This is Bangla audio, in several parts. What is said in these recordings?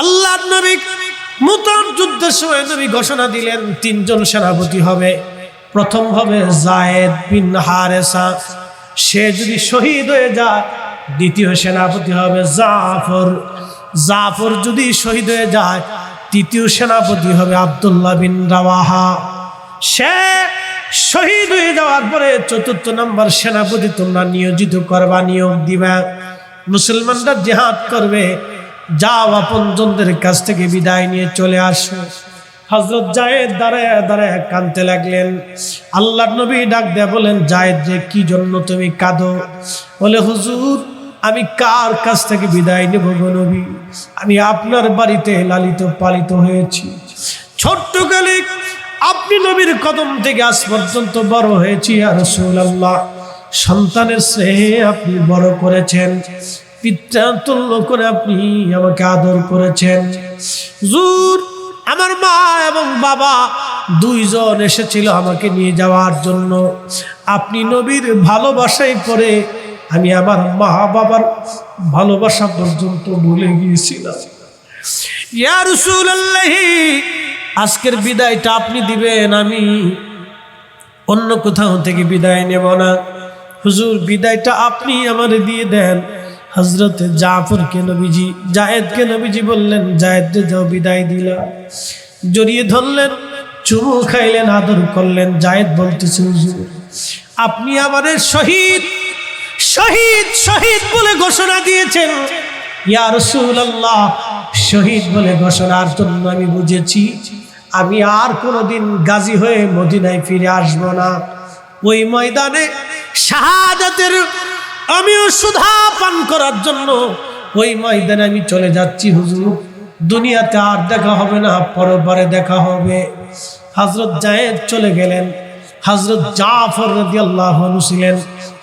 আল্লাহর নবী মুতার যুদ্ধের সময় নবী ঘোষণা দিলেন তিনজন সেনাপতি হবে। প্রথম হবে যায়েদ বিন হারেসা, সে যদি শহীদ হয়ে যায়। দ্বিতীয় সেনাপতি হবে জাফর, জাফর যদি শহীদ হয়ে যায়। তৃতীয় সেনাপতি হবে আব্দুল্লাহ বিন রাওয়াহা, সে শহীদ হয়ে যাওয়ার পরে চতুর্থ নম্বর সেনাপতি তোমরা নিয়োজিত করবা, নিয়োগ দিবা। মুসলমানরা জিহাদ করবে, যাও আপনজনদের কাছ থেকে বিদায় নিয়ে চলে আসো। হযরত যায়েদ দাঁড়ায় দাঁড়ায় কাঁদতে লাগলেন। আল্লাহর নবী ডাক দিয়ে বলেন, যায়েদ রে, কি জন্য তুমি কাঁদো? বলে, হুজুর, আমি কার কাছ থেকে বিদায় নেব গো নবী? আমি আপনার বাড়িতে লালিত পালিত হয়েছি, ছোট্টকালে আপনি নবীর কদম থেকে আজ পর্যন্ত বড় হয়েছি। ইয়া রাসূলুল্লাহ, সন্তানের স্নেহে আপনি বড় করেছেন, পিতৃতুল্য করে আপনি আমাকে আদর করেছেন। হুজুর, আমার মা এবং বাবা দুইজন এসেছিল আমাকে নিয়ে যাওয়ার জন্য। আপনি নবীর ভালোবাসায় পড়ে আমি আমার মা বাবার ভালোবাসা পর্যন্ত ভুলে গিয়েছিলাম। ইয়া রাসূলুল্লাহ, আজকের বিদায়টা আপনি দিবেন, আমি অন্য কোথাও থেকে বিদায় নেব না। হুজুর, বিদায়টা আপনি আমারে দিয়ে দেন। হযরতে জাফরকে নবীজি, যায়েদকে নবীজি বললেন, যায়েদ রে, যাও, বিদায় দিলা। জড়িয়ে ধরলেন, চুমু খাইলেন, আদর করলেন। যায়েদ বলতেছে, হুজুর, আপনি আমারে শহীদ শহীদ শহীদ বলে ঘোষণা দিয়েছেন। ইয়া রাসূলুল্লাহ, শহীদ বলে ঘোষণার জন্য আমি বুঝেছি আমি আর কোনোদিন গাজী হয়ে মদিনায় ফিরে আসব না। ওই ময়দানে শাহাদাতের আমিও সুধা পান করার জন্য ওই ময়দানে আমি চলে যাচ্ছি। হুজুর, দুনিয়াতে আর দেখা হবে না, পরবারে দেখা হবে। হযরত যায়েদ চলে গেলেন। হযরত জাফর রাদিয়াল্লাহু আনহু ছিলেন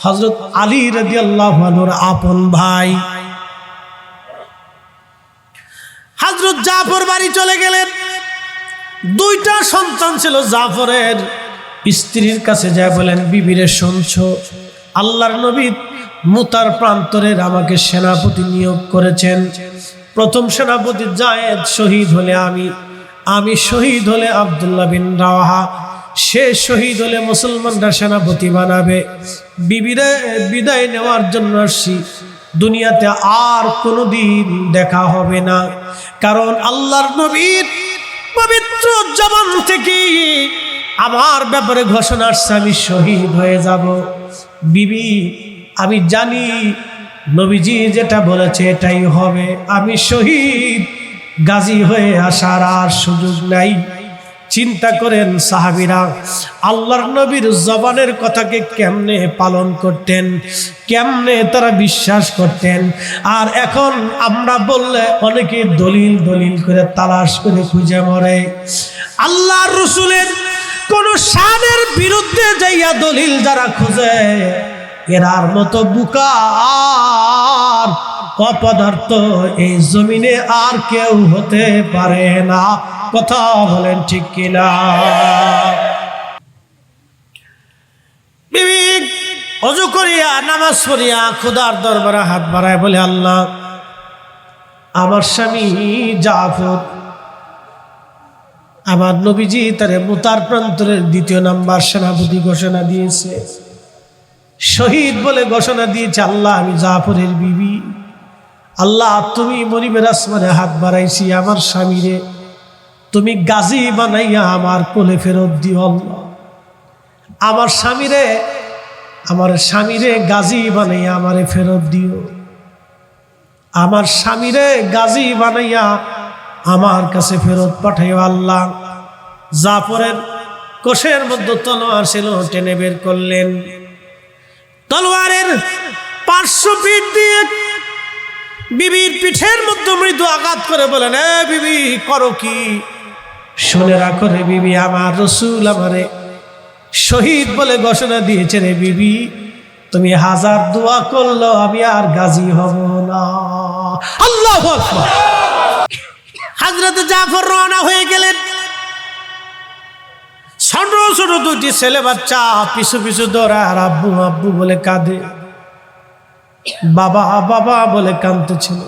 হযরত আলী রাদিয়াল্লাহু আনহুর আপন ভাই। হযরত জাফর বাড়ি চলে গেলেন। দুইটা সন্তান ছিল জাফরের। স্ত্রীর কাছে যায় বলেন, বিবিরে, শুনছো, আল্লাহর নবী মুতার প্রান্তরের আমাকে সেনাপতি নিয়োগ করেছেন। প্রথম সেনাপতি যায়েদ শহীদ হলে আমি শহীদ হলে আব্দুল্লাহ বিন রাওয়াহা, সে শহীদ হলে মুসলমানরা সেনাপতি বানাবে। বিবিরে, বিদায় নেওয়ার জন্য আসছি। দুনিয়াতে আর কোনোদিন দেখা হবে না, কারণ আল্লাহর নবীর পবিত্র জবান থেকে আমার ব্যাপারে ঘোষণা আসছে, আমি শহীদ হয়ে যাব। বিবি, আমি জানি নবীজি যেটা বলেছে এটাই হবে। আমি শহীদ, গাজী হয়ে আসার আর সুযোগ নাই। চিন্তা করেন সাহাবীরা আল্লাহর নবীর জবানের কথাকে কেমনে পালন করতেন, কেমনে তারা বিশ্বাস করতেন। আর এখন আমরা বললে অনেকে দলিল দলিল করে তালাশ করে খুঁজে মরে। আল্লাহর রাসূলের কোন শানের বিরুদ্ধে যাইয়া দলিল যারা খুঁজে, এরার মতো বুকা আর অপদার্থ এই জমিনে আর কেউ হতে পারে না। কথা বলেন ঠিক কিনা? বিবি ওযু করিয়া নামাজ পড়িয়া খোদার দরবারে হাত বাড়ায় বলে, আল্লাহ, আমার স্বামী জাফর, আমার নবীজি তারে মুতার প্রান্তরের দ্বিতীয় নাম্বার সেনাপতি ঘোষণা দিয়েছে, শহীদ বলে ঘোষণা দিয়েছে। আল্লাহ, আমি জাফরের বিবি, আল্লাহ, তুমি মনিবের আসমানে হাত বাড়াইছি, আমার স্বামীরে তুমি গাজী বানাইয়া আমার কোলে ফেরত দিও। আল্লাহ, আমার স্বামীরে গাজী বানাইয়া আমারে ফেরত দিও। আমার স্বামীরে গাজী বানাইয়া আমার কাছে ফেরত পাঠাইও। আল্লাহ, জাফরের কোষের মধ্যে তলোয়ার ছিল, টেনে বের করলেন। তলোয়ারের পার্শ্ব পিঠ দিয়ে বিবির পিঠের মধ্যে মৃদু আঘাত করে বলেন, এ বিবি, করো কি? শুনে রাখো রে বিবি, আমার রাসূল আমারে শহীদ বলে ঘোষণা দিয়েছে রে বিবি, তুমি হাজার দোয়া করলো আমি আর গাজী হব না। আল্লাহু আকবার। হযরত জাফর রওনা হয়ে গেলেন। ছোট ছোট দুটি ছেলে বাচ্চা পিছু পিছু দৌড়ায়, আর আব্বু আব্বু বলে কাঁদে, বাবা বাবা বলে কাঁদতেছিল।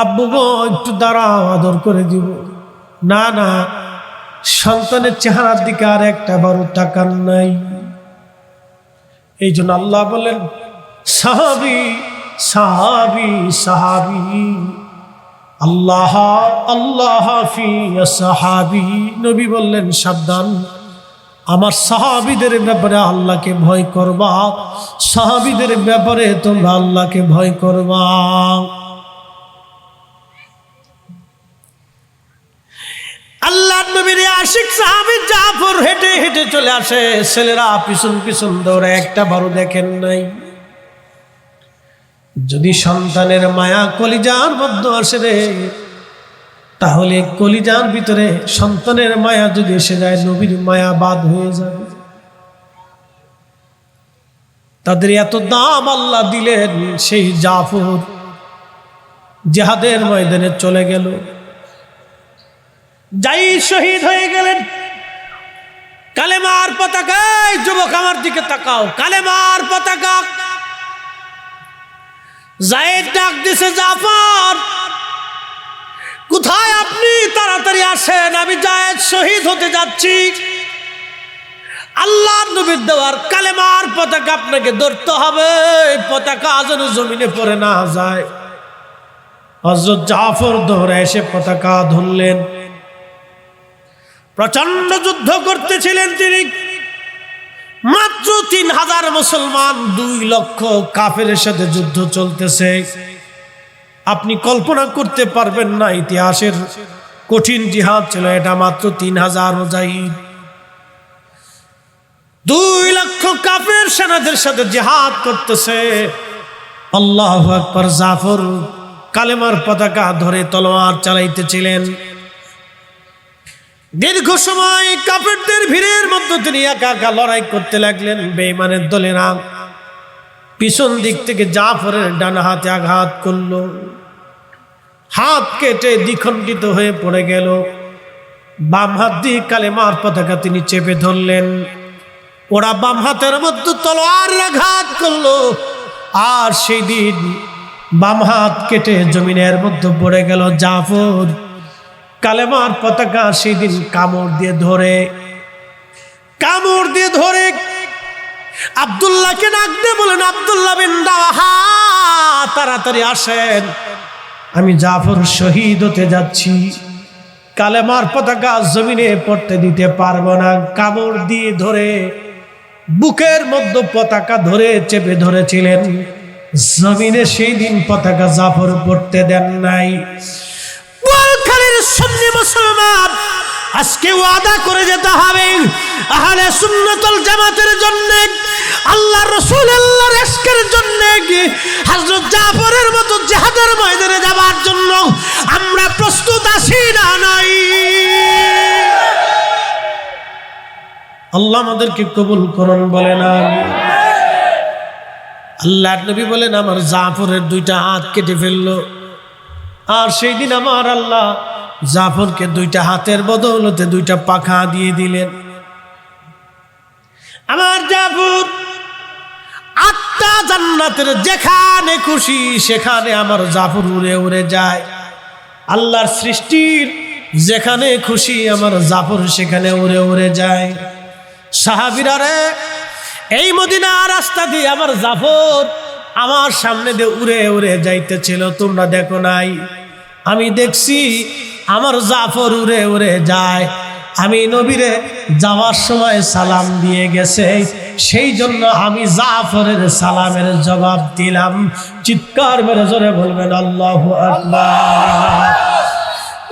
আব্বু গো একটু দাঁড়াও, আদর করে দিব। না না, সন্তানের চেহারার দিকে আর একটা বারো তাকান নাই। এই জন্য আল্লাহ বলেন সাহাবী সাহাবী সাহাবী, আল্লাহ আল্লাহ ফি সাহাবী। নবী বললেন সাবধান, আমার সাহাবীদের ব্যাপারে আল্লাহকে ভয় করবা, সাহাবীদের ব্যাপারে তোমরা আল্লাহকে ভয় করবা। আল্লাহ নবীর আশিক সাহাবী জাফর হেঁটে হেঁটে চলে আসে, ছেলেরা পিছন পিছন দৌড়ে, একটা বারো দেখেন নাই। যদি সন্তানের মায়া কলিজার মধ্যে আসে রে, তাহলে কলিজার ভিতরে সন্তানের মায়া যদি এসে যায়, নবীর মায়া বাদ হয়ে যাবে। তাদের এত দাম আল্লাহ দিলেন, সেই জাফর জিহাদের ময়দানে চলে গেল, যাই শহীদ হয়ে গেলেন। কালেমার পতাকায়, যুবক আমার দিকে তাকাও, কালেমার পতাকা। যায়েদ ডাক দিছে, জাফর কোথায় আপনি? তাড়াতাড়ি আসেন, আমি যায়েদ শহীদ হতে যাচ্ছি। আল্লাহর নবীর দেওয়ার কালেমার পতাকা আপনাকে ধরতে হবে, পতাকা যেন জমিনে পড়ে না যায়। হযরত জাফর দৌড়ে এসে পতাকা ধরলেন। প্রচন্ড যুদ্ধ করতেছিলেন তিনি। মাত্র 3000 মুসলমান, 2 লক্ষ কাফেরের সাথে যুদ্ধ চলতেছে। আপনি কল্পনা করতে পারবেন না, ইতিহাসের কঠিন জিহাদ ছিল এটা। মাত্র 3000 মুজাহিদ 2 লক্ষ কাফের সেনাদের সাথে জিহাদ করতেছে। আল্লাহু আকবার। জাফর কালেমার পতাকা ধরে তলোয়ার চালাইতেছিলেন। দীর্ঘ সময় কাফেরদের ভিড়ের মধ্যে তিনি একা একা লড়াই করতে লাগলেন। বেঈমানের দলেরা পিছন দিক থেকে জাফরের ডান হাতে আঘাত করলো, হাত কেটে দ্বিখণ্ডিত হয়ে পড়ে গেল। বাম হাত দিয়ে কালেমার পতাকা তিনি চেপে ধরলেন। ওরা বাম হাতের মধ্যে তলোয়ারের আঘাত করলো, আর সেই দিন বাম হাত কেটে জমিনের মধ্যে পড়ে গেল। জাফর কালেমার পতাকা সেদিন কামড় দিয়ে ধরে আব্দুল্লাহকে ডাক দিয়ে বলেন, আব্দুল্লাহ বিন রাওয়াহা তাড়াতাড়ি আসেন, আমি জাফর শহীদ হতে যাচ্ছি, কালেমার পতাকা জমিনে পড়তে দিতে পারবো না। কামড় দিয়ে ধরে বুকের মধ্যে পতাকা ধরে চেপে ধরেছিলেন, জমিনে সেই দিন পতাকা জাফর পড়তে দেন নাই। সুন্নি মুসলমান আজকে ওয়াদা করে যেতে হবে, আহলে সুন্নাতুল জামাতের জন্য, আল্লাহর রাসূলের ইশকের জন্য, হযরত জাফরের মতো জিহাদের ময়দানে যাবার জন্য আমরা প্রস্তুত আছি না নাই? আল্লাহ আমাদেরকে কবুল করুন, বলেন আমিন। আল্লাহর নবী বলেন, আমার জাফরের 2টা হাত কেটে ফেললো, আর সেই দিন আমার আল্লাহ জাফরকে 2টা হাতের বদৌলতে 2টা পাখা দিয়ে দিলেন। আমার জাফর 8টা জান্নাতের যেখানে খুশি সেখানে আমার জাফর উড়ে উড়ে যায়। আল্লাহর সৃষ্টির যেখানে খুশি আমার জাফর সেখানে উড়ে উড়ে যায়। সাহাবীরা রে, এই মদিনার রাস্তা দিয়ে আমার জাফর আমার সামনে দিয়ে উড়ে উড়ে যাইতেছিল, তোমরা দেখো নাই? আমি দেখছি আমার জাফর উড়ে উড়ে যায়। আমি নবীরে যাওয়ার সময় সালাম দিয়ে গেছে, সেই জন্য আমি জাফরের সালামের জবাব দিলাম। চিৎকার মেরে জোরে বলবেন আল্লাহু আকবার।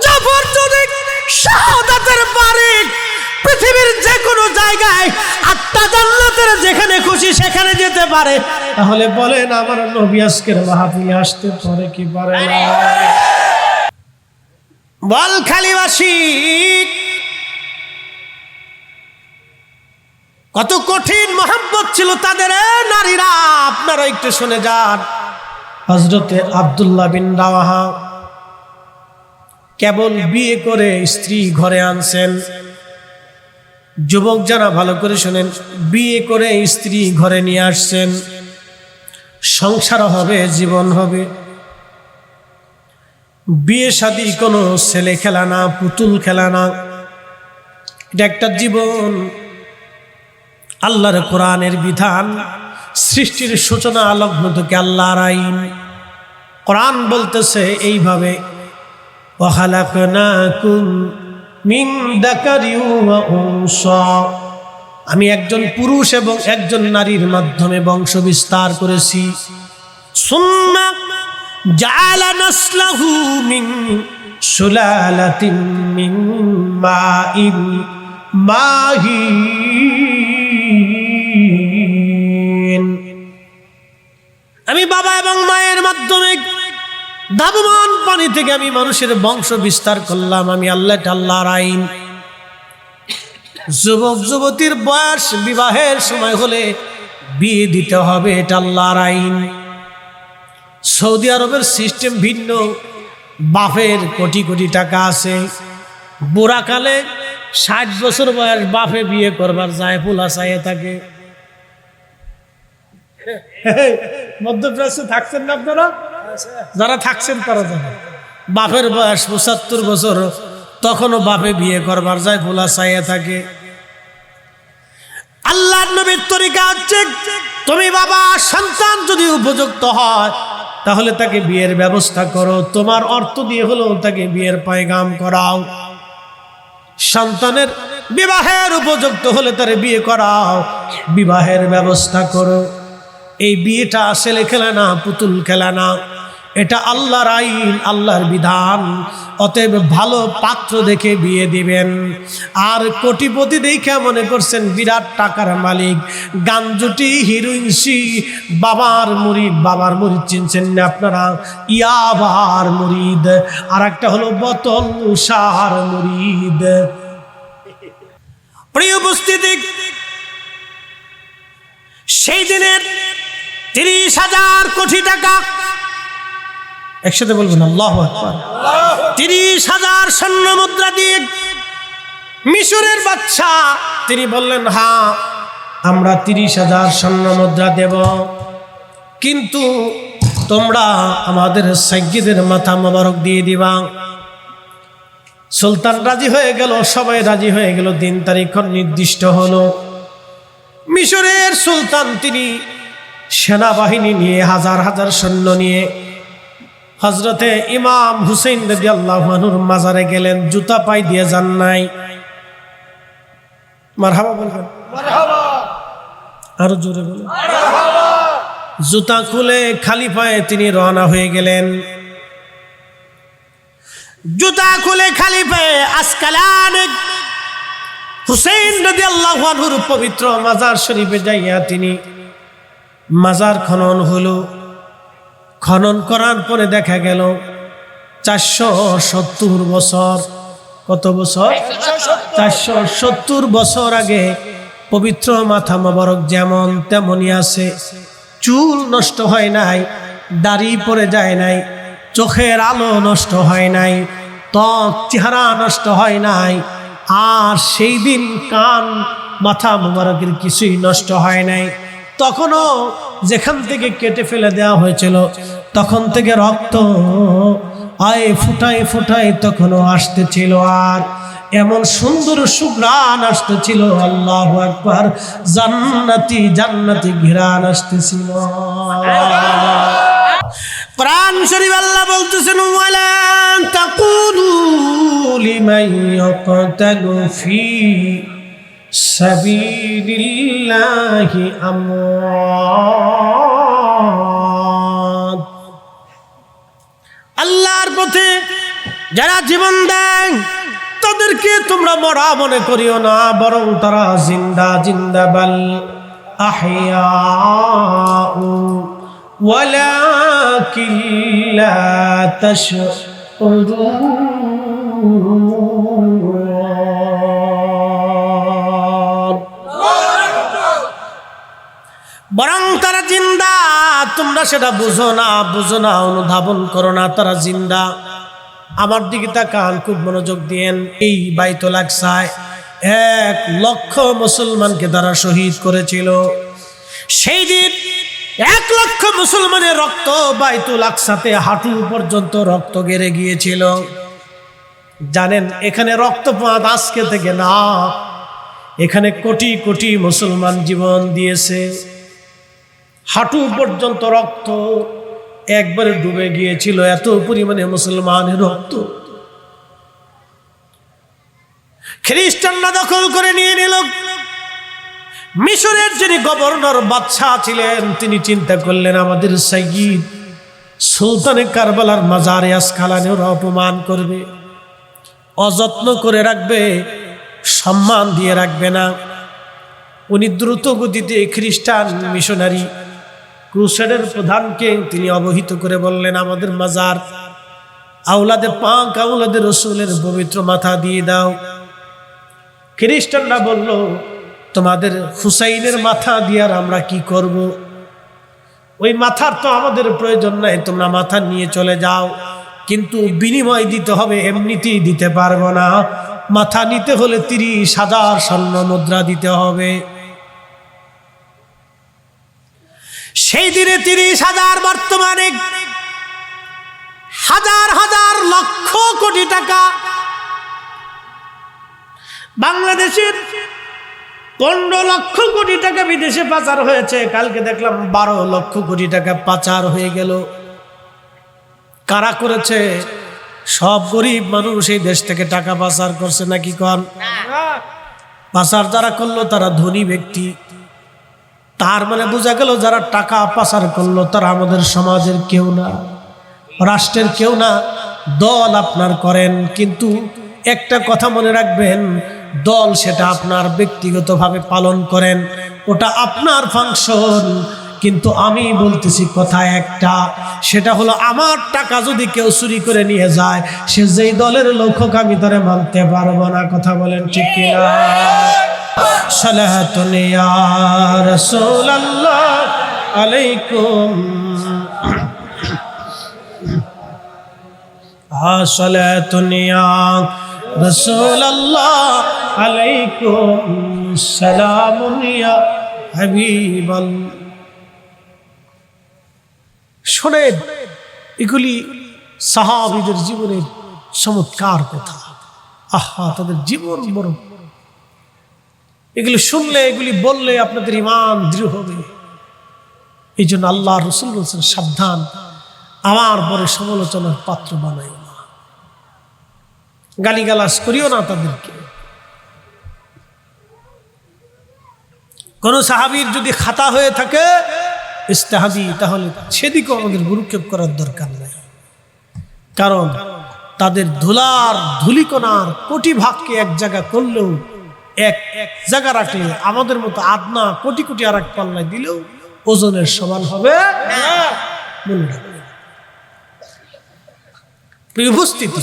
জাফর যদি শাহাদাতের বাড়ি পৃথিবীর যে কোনো জায়গায় 8টা জান্নাতের যেখানে খুশি সেখানে যেতে পারে, তাহলে বলেন আমার নবী আজকের মাহফিলে আসতে পারে কি পারে না? বলখালীবাসী কত কঠিন মহব্বত ছিল তাদের নারীরা, আপনারা একটু শুনে যান। হযরতে আব্দুল্লাহ বিন রাওয়াহা কেবল বিয়ে করে স্ত্রী ঘরে আনছেন। যুবক যারা ভালো করে শুনেন, বিয়ে করে স্ত্রী ঘরে নিয়ে আসছেন, সংসার হবে, জীবন হবে। বিয়ে শাদী কোনো ছেলে খেলা না, পুতুল খেলা না, এটা একটা জীবন। আল্লাহর কোরআনের বিধান, সৃষ্টির সূচনা লগ্ন থেকে আল্লাহর আইন। কোরআন বলতেছে এইভাবে, ওয়া খালাকনাকুম মিন যাকারিন ওয়া উনসা, আমি একজন পুরুষ এবং একজন নারীর মাধ্যমে বংশ বিস্তার করেছি। সুম্মা জাআলা নাসলাহু মিন সুলালাতিন মিন মাইন মাহিন, আমি বাবা এবং মায়ের মাধ্যমে ধাবমান পানি থেকে আমি মানুষের বংশ বিস্তার করলাম। আমি আল্লাহর আইন। যুবক যুবতীর বয়স বিবাহের সময় হলে বিয়ে দিতে হবে, এটা আল্লাহর আইন। সৌদি আরবের সিস্টেম ভিন্ন। বাপের কোটি কোটি টাকা আছে, বুড়াকালে 60 বছর বয়স বাপে বিয়ে করবার যায়, পোলা চাইয়ে থাকে। মধ্যপ্রাচ্যে থাকছেন না আপনারা? যারা থাকছেন তারা জানেন, বাপের বয়স 75 বছর, তখনও বাপে বিয়ে করবার যায়, পোলা চাইয়ে থাকে। আল্লাহর নবীর তরিকা হচ্ছে, তুমি বাবা সন্তান যদি উপযুক্ত হয় তাহলে তাকে বিয়ের ব্যবস্থা করো, তোমার অর্থ দিয়ে হলেও তাকে বিয়ের পয়গাম করাও। সন্তানের বিবাহের উপযুক্ত হলে তারে বিয়ে করাও, বিবাহের ব্যবস্থা করো। এই বিয়েটা ছেলে খেলা না, পুতুল খেলা না, এটা আল্লাহর আইন, আল্লাহর বিধান। অতএব ভালো পাত্র দেখে বিয়ে দিবেন। আর কোটিপতি দেখে মনে করছেন বিরাট টাকার মালিক, গাঞ্জুটি হিরোইনসি, বাবার মুরিদ চিনছেন না আপনারা? ইয়াবার মুরিদ, আর একটা হলো বোতল সার মুরিদ। প্রিয় উপস্থিতি, সেই দিনের 30,000 কোটি টাকা, একসাথে বলবেন আল্লাহু আকবার, 30,000 স্বর্ণ মুদ্রা দিয়ে মিশরের বাদশা তিনি বললেন, হ্যাঁ আমরা 30,000 স্বর্ণ মুদ্রা দেব, কিন্তু তোমরা আমাদের সাইয়্যিদের মাথা মোবারক দিয়ে দিবা। সুলতান রাজি হয়ে গেল, সবাই রাজি হয়ে গেল। দিন তারিখ নির্দিষ্ট হলো। মিশরের সুলতান তিনি সেনাবাহিনী নিয়ে হাজার হাজার সৈন্য নিয়ে হযরতে ইমাম হুসাইন রাদিয়াল্লাহু আনহুর মাজারে গেলেন। জুতা পাই দিয়ে যান নাই। মারহাবা বলবেন, মারহাবা, আরো জোরে বলেন মারহাবা। জুতা খুলে খালি পায়ে তিনি রওনা হয়ে গেলেন। জুতা খুলে খালি পায়ে আসকালানে হুসাইন রাদিয়াল্লাহু আনহুর পবিত্র মাজার শরীফে যাইয়া তিনি মাজার খনন হলো। খনন করার পরে দেখা গেল 470 বছর, কত বছর? 470 বছর আগে পবিত্র মাথা মোবারক যেমন তেমনই আছে। চুল নষ্ট হয় নাই, দাড়ি পড়ে যায় নাই, চোখের আলো নষ্ট হয় নাই, ত্বক চেহারা নষ্ট হয় নাই। আর সেই দিন কান মাথা মোবারকের কিছুই নষ্ট হয় নাই। তখনও যেখান থেকে কেটে ফেলে দেওয়া হয়েছিল তখন থেকে রক্ত আয় ফুটায় ফুটায় তখনও আসতেছিল, আর এমন সুন্দর সুঘ্রাণ আসতেছিল, আল্লাহু আকবার, জান্নাতি জান্নাতি ঘ্রাণ আসতেছিল। কোরআন শরীফ আল্লাহ বলতেছেন, ওয়ালা তাকুলু লিমান ইয়াকতালু ফি সাবিলিল্লাহি আমওয়াত, আল্লাহর পথে যারা জীবন দেয় তাদেরকে তোমরা মরা মনে করিও না, বরং তারা জিন্দা। জিন্দা বাল আহইয়াউ ওয়ালাকিন লা তাশউরুন, বরং তারা জিন্দা, তোমরা সেটা বুঝো না, অনুধাবন করো না। তারা জিন্দা। আমার দিকে তাকান, খুব মনোযোগ দিয়েন। এই বাইতুল আকসায় 1 লক্ষ মুসলমানকে তারা শহীদ করেছিল। সেই দিন 1,00,000 মুসলমানের রক্ত বাইতুল আকসাতে হাঁটু পর্যন্ত রক্ত গেড়ে গিয়েছিল। জানেন এখানে রক্তপাত আজকে থেকে না, এখানে কোটি কোটি মুসলমান জীবন দিয়েছে। হাঁটু পর্যন্ত রক্ত একবারে ডুবে গিয়েছিল, এত পরিমাণে মুসলমানের রক্ত। খ্রিস্টানরা দখল করে নিয়ে নিল। মিশরের যিনি গভর্নর বাদশাহ ছিলেন তিনি চিন্তা করলেন আমাদের সাইয়্যিদ সুলতানে কারবালার মাজারে আসকালানে ওরা অপমান করবে, অযত্ন করে রাখবে, সম্মান দিয়ে রাখবে না। উনি দ্রুত গতিতে খ্রিস্টান মিশনারি ক্রুসেডের প্রধানকে তিনি অবহিত করে বললেন আমাদের মাজার আওলাদে পাক আওলাদে রসুলের পবিত্র মাথা দিয়ে দাও। খ্রিস্টানরা বলল তোমাদের হুসাইনের মাথা দিয়ে আর আমরা কি করব? ওই মাথার তো আমাদের প্রয়োজন নাই, তোমরা মাথা নিয়ে চলে যাও, কিন্তু বিনিময় দিতে হবে, এমনিতেই দিতে পারবো না। মাথা নিতে হলে 30,000 স্বর্ণ মুদ্রা দিতে হবে। সেই দিনে 30,000 বর্তমানে হাজার হাজার লক্ষ কোটি টাকা। বাংলাদেশের 15 লক্ষ কোটি টাকা বিদেশে পাচার হয়েছে, কালকে দেখলাম 12 লক্ষ কোটি টাকা পাচার হয়ে গেল। কারা করেছে? সব গরিব মানুষ এই দেশ থেকে টাকা পাচার করছে নাকি কন? পাচার যারা করলো তারা ধনী ব্যক্তি। তার মানে বোঝা গেল যারা টাকা পাচার করলো তারা আমাদের সমাজের কেউ না, রাষ্ট্রের কেউ না। দল আপনার করেন, কিন্তু একটা কথা মনে রাখবেন, দল সেটা আপনার ব্যক্তিগতভাবে পালন করেন, ওটা আপনার ফাংশন। কিন্তু আমি বলতেছি কথা একটা, সেটা হলো আমার টাকা যদি কেউ চুরি করে নিয়ে যায়, সে যেই দলের লোক আমি ধরে মানতে পারবো না। কথা বলেন ঠিক কিনা? সালাতুন ইয়া রাসূলুল্লাহ আলাইকুম, সালাতুন ইয়া রাসূলুল্লাহ আলাইকুম, সালামুন ইয়া হাবিবাল্লাহ। শোনেন, এগুলি সাহাবীদের জীবনের চমৎকার কথা। আহা, তাদের জীবন বড়। এগুলি শুনলে, এগুলি বললে আপনাদের ঈমান দৃঢ় হবে। এই জন্য আল্লাহ রাসূল বলেছেন সাবধান, আমার পরে সমালোচনার পাত্র বানাইও না, গালিগালাজ করিও না তাদেরকে। কোন সাহাবীর যদি খাতা হয়ে থাকে ইস্তেহাদি, তাহলে সেদিকেও আমাদের গুরুক্ষেপ করার দরকার নেই। কারণ তাদের ধুলিকণার কোটি ভাগকে এক জায়গা করলেও, এক জায়গা রাখলে, আমাদের মতো আদনা কোটি কোটি আর এক পাল্লায় দিলেও ওজনের সমান হবে না। মনে রাখবেন। প্রিয় উপস্থিতি,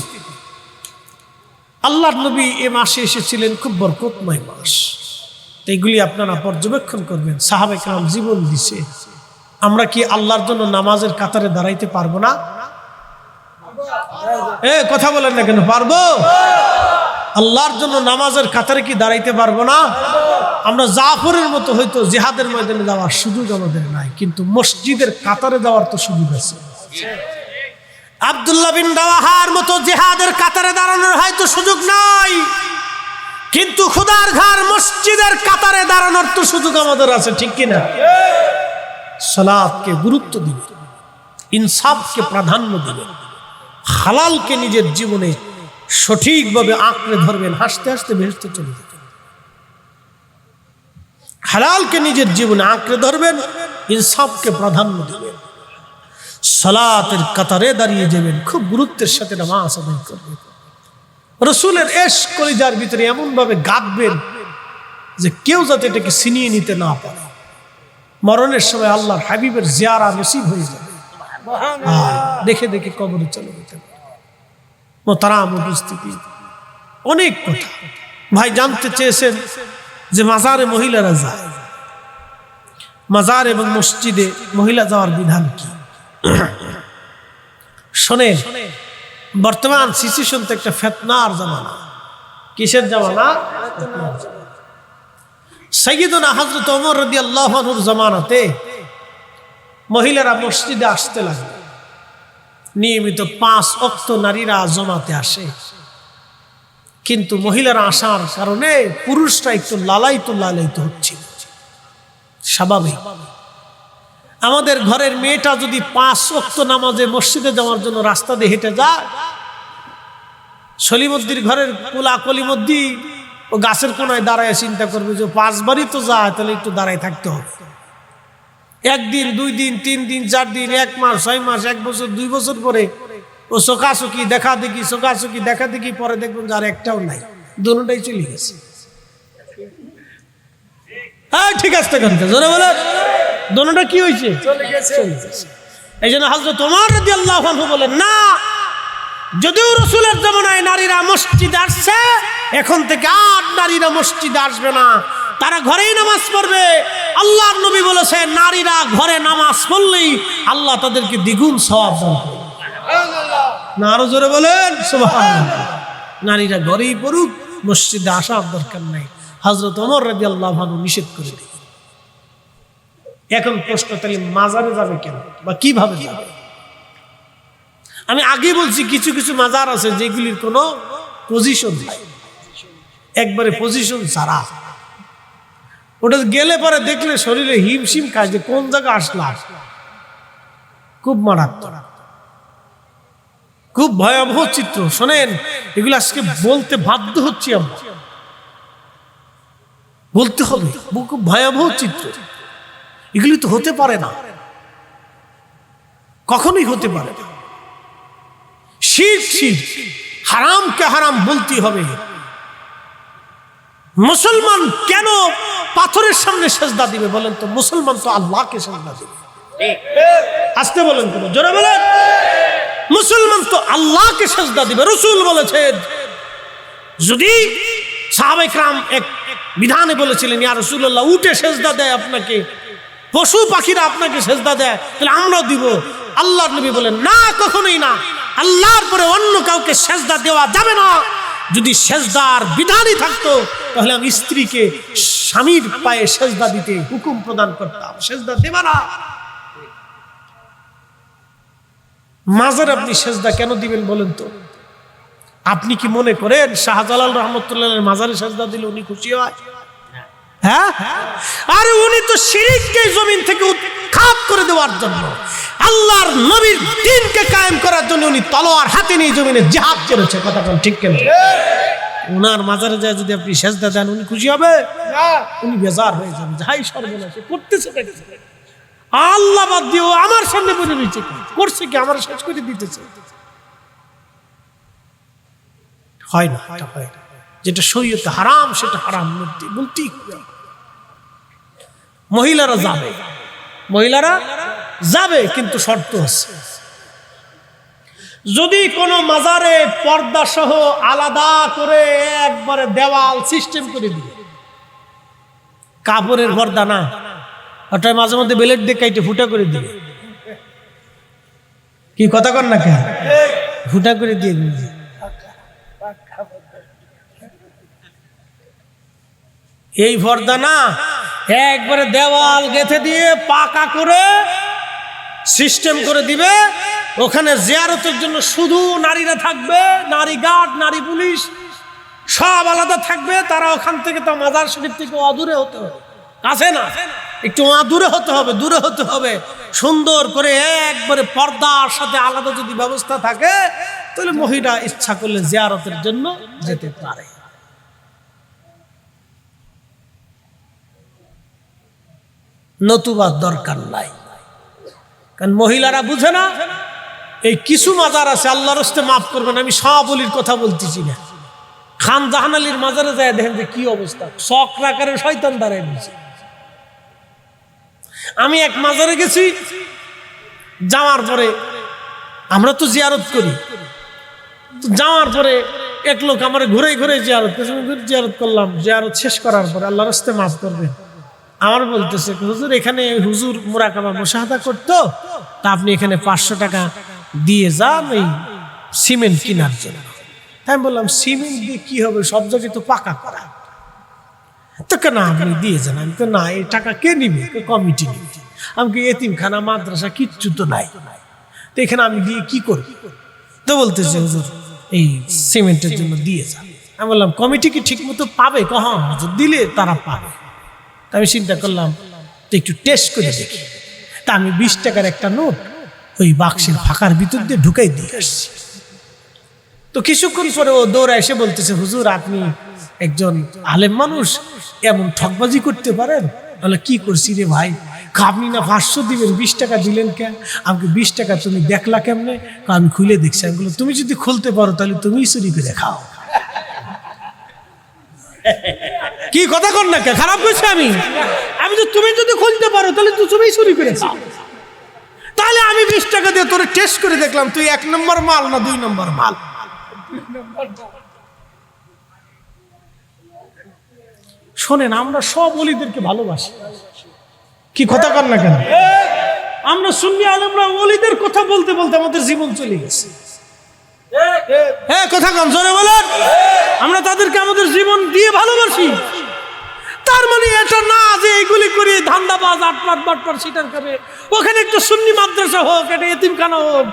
আল্লাহর নবী এ মাসে এসেছিলেন, খুব বরকতময় মাস। এইগুলি আপনারা পর্যবেক্ষণ করবেন। সাহাবে কেরাম জীবন দিছে। আমরা কি আল্লাহর জন্য নামাজের কাতারে দাঁড়াইতে পারবো না? কথা বলেন না কেন? পারবো। আল্লাহর জন্য নামাজের কাতারে কি দাঁড়াইতে পারবো না? আমরা জাফরের মতো হয়তো জিহাদের ময়দানে যাওয়ার সুযোগ আমাদের নাই, কিন্তু মসজিদের কাতারে যাওয়ার তো সুযোগ আছে। আব্দুল্লাহ বিন রাওয়াহার মতো জিহাদের কাতারে দাঁড়ানোর হয়তো সুযোগ নাই, কিন্তু খোদার ঘর মসজিদের কাতারে দাঁড়ানোর তো সুযোগ আমাদের আছে, ঠিক কিনা? সালাতকে গুরুত্ব দিবেন, ইনসাফকে প্রাধান্য দিবেন, হালালকে নিজের জীবনে সঠিকভাবে আঁকড়ে ধরবেন, হাসতে হাসতে বেহেশতে চলে যেতেন। হালালকে নিজের জীবনে আঁকড়ে ধরবেন, ইনসাফকে প্রাধান্য দিবেন, সালাতের কাতারে দাঁড়িয়ে যাবেন, খুব গুরুত্বের সাথে নামাজ আদায় করবেন। রসুলের ইশক কলিজার ভিতরে এমন ভাবে গাঁথবেন যে কেউ যাতে এটাকে ছিনিয়ে নিতে না পারে। মরণের সময় আল্লাহর হাবিবের জিয়ারা নসিব হয়ে যাবে, দেখে দেখে কবরে চলে যেতে পারে। মোহতারাম উপস্থিতি, অনেক কথা ভাই জানতে চেয়েছেন যে মাজারে মহিলারা যায়, মাজার এবং মসজিদে মহিলা যাওয়ার বিধান কি? শোনেন, বর্তমান সিচুয়েশন তো একটা ফিতনার জামানা। কিসের জামানা? সাইয়্যিদুনা হযরত ওমর রাদিয়াল্লাহু আনহুর জামানাতে মহিলারা মসজিদে আসতে লাগলো। নিয়মিত 5 ওয়াক্ত নারীরা জমাতে আসে, কিন্তু মহিলারা আসার কারণে পুরুষরা একটু লালায়িত হচ্ছে, স্বাভাবিক। আমাদের ঘরের মেয়েটা যদি 5 ওয়াক্ত নামাজে মসজিদে যাওয়ার জন্য রাস্তা দিয়ে হেঁটে যায়, সলিমুদ্দির ঘরের কোলা কলিমুদ্দি ও গাছের কোনায় দাঁড়ায় চিন্তা করবে যে 5 বারই তো যায়, তাহলে একটু দাঁড়ায় থাকতে হবে। 1 দিন 2 দিন 3 দিন 4 দিন 1 মাস 6 মাস 1 বছর 2 বছর পরে ও চোখাচোখি দেখা দেখি পরে দেখবেন যার একটাও নাই, দুটোটাই চলে গেছে। হ্যাঁ ঠিক আছে, জোরে বলে দুটোটা কি হয়েছে, চলে গেছে। এই জন্য হযরত ওমর রাদিয়াল্লাহু আনহু বলেন, না, যদিও রাসূলের জামানায় নারীরা মসজিদে আসছে, এখন থেকে আর নারীরা মসজিদে আসবে না, তারা ঘরেই নামাজ পড়বে। আল্লাহর নবী বলেছেন, নারীরা ঘরে নামাজ পড়লেই আল্লাহ তাদেরকে দ্বিগুণ সওয়াব দান করবে। না আরো জোরে বলেন সুবহানাল্লাহ। নারীরা ঘরেই পড়ুক, মসজিদে আসার দরকার নাই। হযরত ওমর রাদিয়াল্লাহু আনহু নিষেধ করে দিলেন। এখন প্রশ্ন, তাহলে মাজারে যাবে কেন বা কিভাবে যাবে? আমি আগে বলছি কিছু কিছু মাজার আছে যেগুলির কোনো পজিশন নাই, একবারে পজিশন ছাড়া। ওটা গেলে পরে দেখলে শরীরে হিমশিম খায় যে কোন জায়গা আসলাম। খুব মারাত্মক, খুব ভয়াবহ চিত্র। শোনেন, এগুলো আজকে বলতে বাধ্য হচ্ছি, আমরা বলতে হবে, খুব ভয়াবহ চিত্র। এগুলি তো হতে পারে না, কখনোই হতে পারে না। শিরক, হারামকে হারাম বলতে হবে। মুসলমান কেন পাথরের সামনে সেজদা দিবে বলেন তো? মুসলমান তো আল্লাহকে সেজদা দিবে। আসতে বলেন তো, জোরে বলেন। মুসলমান তো আল্লাহকে সেজদা দিবে। রাসূল বলেছেন, যদি সাহাবায়ে কেরাম এক বিধানে বলেছিলেন, ইয়া রাসূলুল্লাহ, উঠে সেজদা দেয় আপনাকে, পশু পাখিরা আপনাকে সেজদা দেয়, তাহলে আমরাও দিব। আল্লাহর নবী বলেন, না, কখনোই না, আল্লাহর পরে অন্য কাউকে সেজদা দেওয়া যাবে না। যদি সেজদার বিধানই থাকতো তাহলে আমি স্ত্রীকে স্বামীর পায়ে সেজদা দিতে হুকুম প্রদান করতাম, সেজদা দেবা না। মাজারে আপনি সেজদা কেন দিবেন বলেন তো? আপনি কি মনে করেন শাহজালাল রহমতুল্লাহের মাজারে সেজদা দিলে উনি খুশি হয়? হ্যাঁ, আরে উনি তো শিরককে জমিন থেকে উৎখাত করে দেওয়ার জন্য, আল্লাহর নবীর দ্বীনকে কায়েম করার জন্য উনি তলোয়ার হাতে নিয়ে জমিনে জিহাদ করেছে। কথা বলেন ঠিক কেন? ওনার মাজারে যায় যদি আপনি সেজদা দেন, উনি খুশি হবে না? উনি বেজার হয়ে যাবে, যাই সর্বনাশ করতেছে, আল্লাহ বাদ দিও আমার সামনে পড়ে রয়েছে, করছে কি আমার শেষ করে দিতেছে। হয় না, এটা হয় না। যেটা শরীয়তে হারাম সেটা হারাম বলতেই হবে। মহিলারা যাবে, কিন্তু শর্ত আছে। যদি কোনো মাজারে পর্দা সহ আলাদা করে একবারে দেওয়াল সিস্টেম করে দিবে, কাপড়ের পর্দা না, ওটা মাঝে মধ্যে বেলেট দিয়ে কাইটে ফুটা করে দিবে। কি কথা কর না, কেন ফুটা করে দিয়ে দিবে? এই পর্দা না, একবারে দেওয়াল গেঁথে দিয়ে পাকা করে সিস্টেম করে দিবে। ওখানে জিয়ারতের জন্য শুধু নারীরা থাকবে, নারী গার্ড, নারী পুলিশ সব আলাদা থাকবে। তারা ওখান থেকে তো মাজার শরীফ থেকে অদূরে হতে হবে, কাছে না, একটু দূরে হতে হবে, দূরে হতে হবে। সুন্দর করে একবারে পর্দার সাথে আলাদা যদি ব্যবস্থা থাকে, তাহলে মহিলা ইচ্ছা করলে জিয়ারতের জন্য যেতে পারে। নতুবা দরকার নাই, কারণ মহিলারা বুঝে না। এই কিছু মাজার আছে, আল্লাহর রাস্তে মাফ করবেন, আমি সব অলির কথা বলতেছি না, খান জাহান আলীর মাজারে যায় দেখেন যে কি অবস্থা, চক্রাকারে শয়তান দাঁড়ায় দিয়েছে। আমি এক মাজারে গেছি, যাওয়ার পরে আমরা তো জিয়ারত করি, যাওয়ার পরে এক লোক আমার ঘুরে ঘুরে জিয়ারত করলাম। জিয়ারত শেষ করার পরে আল্লাহর রাস্তে মাফ করবেন, আমার বলতেছে, হুজুর এখানে হুজুর মুরাকাবা মুশাহাদা করতো, তা আপনি এখানে 500 টাকা দিয়ে যান এই সিমেন্ট কেনার জন্য। তাই আমি বললাম, সিমেন্ট দিয়ে কি হবে, সব জায়গায় তো পাকা করা। তো কেন আপনি দিয়ে যান? আমি তো না, এই টাকা কে নিবে? কমিটি নিবে। আমাকে এতিমখানা মাদ্রাসা কিচ্ছু তো নাই, তো এখানে আমি দিয়ে কি করব? তো বলতেছে হুজুর এই সিমেন্টের জন্য দিয়ে যান। আমি বললাম কমিটি কি ঠিক মতো পাবে? হ্যাঁ হুজুর, দিলে তারা পাবে। তা আমি চিন্তা করলাম তো একটু টেস্ট করে দেখি। তা আমি 20 টাকার একটা নোট ওই বাক্সের ফাঁকার ভিতর দিয়ে ঢুকাই দিয়ে আসছি। তো কিছুক্ষণ পরে ও দৌড়ে এসে বলতেছে হুজুর আপনি একজন আলেম মানুষ, এমন ঠকবাজি করতে পারেন? বলে কি করছি রে ভাই? আপনি না 500 দিবেন, 20 টাকা দিলেন কেন? আমাকে 20 টাকা তুমি দেখলা কেমনে? আমি খুলে দেখছি। আমি বললাম তুমি যদি খুলতে পারো তাহলে তুমিই চুরি করে খাও। কি কথা কর না, খারাপ করছি আমি? আমি তো তুমি যদি খুলতে পারো তাহলে তো তুমিই চুরি করে খাও। তাহলে আমি 20 টাকা দিয়ে তোরে টেস্ট করে দেখলাম তুই 1 নম্বর মাল না 2 নম্বর মাল। শোনেন, আমরা সব ওলিদেরকে ভালোবাসি। কি কথা কর না কেন? আমরা সুন্নি আলেমরা ওলিদের কথা বলতে বলতে আমাদের জীবন চলে গেছে। হ্যাঁ কথা কম জোরে বলেন। আমরা তাদেরকে আমাদের জীবন দিয়ে ভালোবাসি। তার মানে এটা না যে এইগুলি করি ধান্দাবাজ আটপাট বাটপাট সিটার খাবে। ওখানে একটা সুন্নি মাদ্রাসা হোক, একটা এতিমখানা হোক,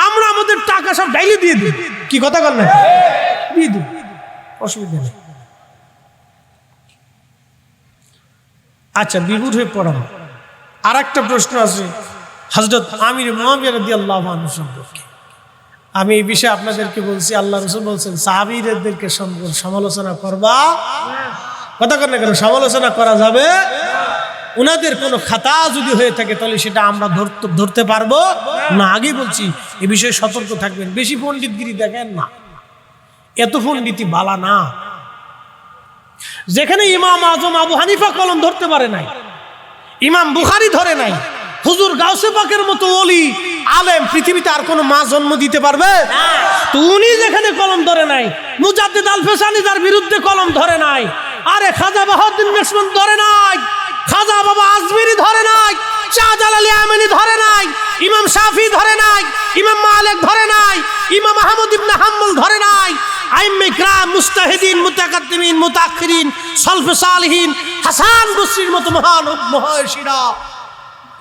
আমরা আমাদের টাকা সব ডাইলি দিয়ে দিই। কি কথা কর না? দিয়ে দিই, অসুবিধা নেই। আচ্ছা, বিভূর হয়ে পড়ানো। আর একটা প্রশ্ন আছে হযরত আমির মুআবিয়া রাদিয়াল্লাহু আনহু সম্পর্কে। আমি এই বিষয়ে আপনাদেরকে বলছি, আল্লাহ রাসূল বলছেন সাহাবীদেরকে সমালোচনা করবা। কথা কর না কেন? সমালোচনা করা যাবে। ওনাদের কোনো খাতা যদি হয়ে থাকে তাহলে সেটা আমরা ধরতে পারবো না। আগে বলছি এ বিষয়ে সতর্ক থাকবেন। বেশি পণ্ডিতগিরি দেখেন না, এত পণ্ডিতি বালা না। যেখানে ইমাম আজম আবু হানিফা কলম ধরতে পারে নাই, ইমাম বুখারী ধরে নাই, হুজুর গাউসে পাকের মতো ওলি আলেম পৃথিবীতে আর কোনো মা জন্ম দিতে পারবে? তো উনি যেখানে কলম ধরে নাই, মুজাদ্দিদ আল ফেসানি যার বিরুদ্ধে কলম ধরে নাই, আরে খাজা বাহাউদ্দিন মেশমুন ধরে নাই, খাজা বাবা আজমিরি ধরে নাই, শাহজালাল ইয়ামানি ধরে নাই, ইমাম শাফি ধরে নাই, ইমাম মালিক ধরে নাই, ইমাম আহমদ ইবনে হাম্বল ধরে নাই, আইম্মে কিরাম মুস্তাহিদিন মুতাকাদ্দিমিন মুতাআখিরিন সালফে সালিহিন হাসান বসরির মতো মহান মহাশিরা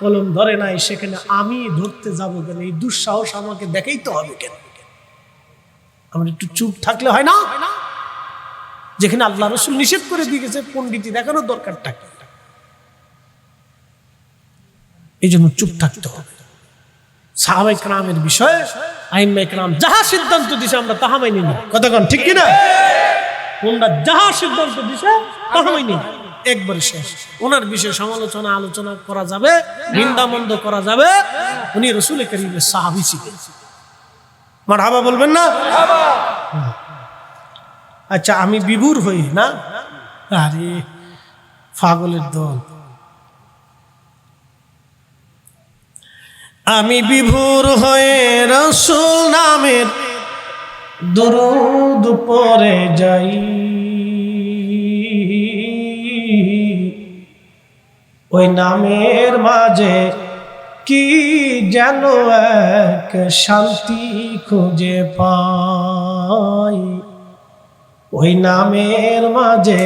কলম ধরে নাই। সেখানে আমি ধরতে যাব কেন? এই দুঃসাহস আমাকে দেখাই তো হবে কেন? আমরা একটু চুপ থাকলে হয় না? যেখানে আল্লাহ রাসূল নিষেধ করে দিয়েছে পণ্ডিতি দেখানোর দরকারটা কি? এই জন্য চুপ থাকতে হবে। সাহাবায়ে কেরামের বিষয়ে আইম্মায়ে কেরাম যাহা সিদ্ধান্ত দিছে আমরা তাহা মানি না। কথা কোন ঠিক কি না? ওনারা যাহা সিদ্ধান্ত দিছে তাহা মানি না, একবারে শেষ। ওনার বিষয়ে সমালোচনা আলোচনা করা যাবে, নিন্দামন্দ করা যাবে। উনি রাসূল কারীমের সাহাবী ছিলেন। মারহাবা বলবেন না? আচ্ছা, আমি বিভোর হই না? আরে পাগলের দল। আমি বিভোর হয়ে রাসূল নামের দরুদ পড়ে যাই, ওই নামের মাঝে কি যেন এক শান্তি খুঁজে পাই, ওই নামের মাঝে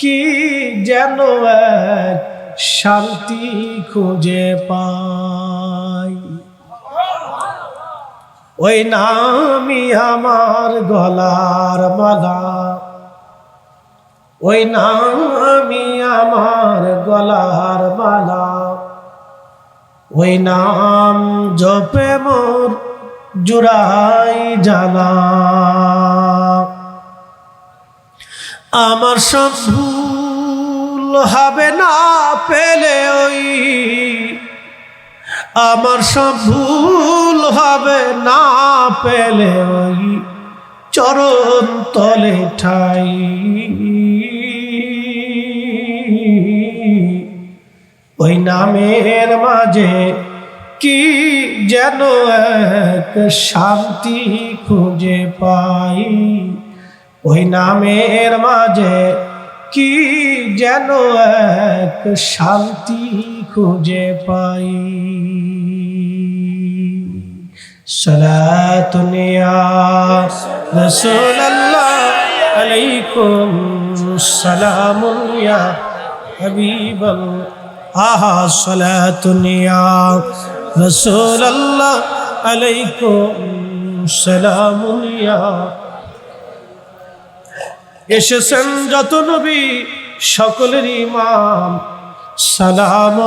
কি যেন এক শান্তি খুঁজে পাই, ওই নামই আমার গলার মালা, ওই নামই আমার গলার মালা, ওই নাম জপে মোর জুড়াই জ্বালা, আমার সব ভুল হবে না পেলে ওই, আমার সব ভুল হবে না পেলে ওই চরণ তলে ঠাই, ওই নামের মাঝে কি যেন এক শান্তি খুঁজে পাই, ওই নামের মাঝে কি যেন এক শান্তি খুঁজে পাই। সালাতুন ইয়া রাসূলুল্লাহ আলাইকুম সালামুন ইয়া হাবিবাল আহা সালাতুন ইয়া রাসূলুল্লাহ আলাইকুম সালামুন ইয়া। এসেছেন যত নবী সকলের ইমাম সালাম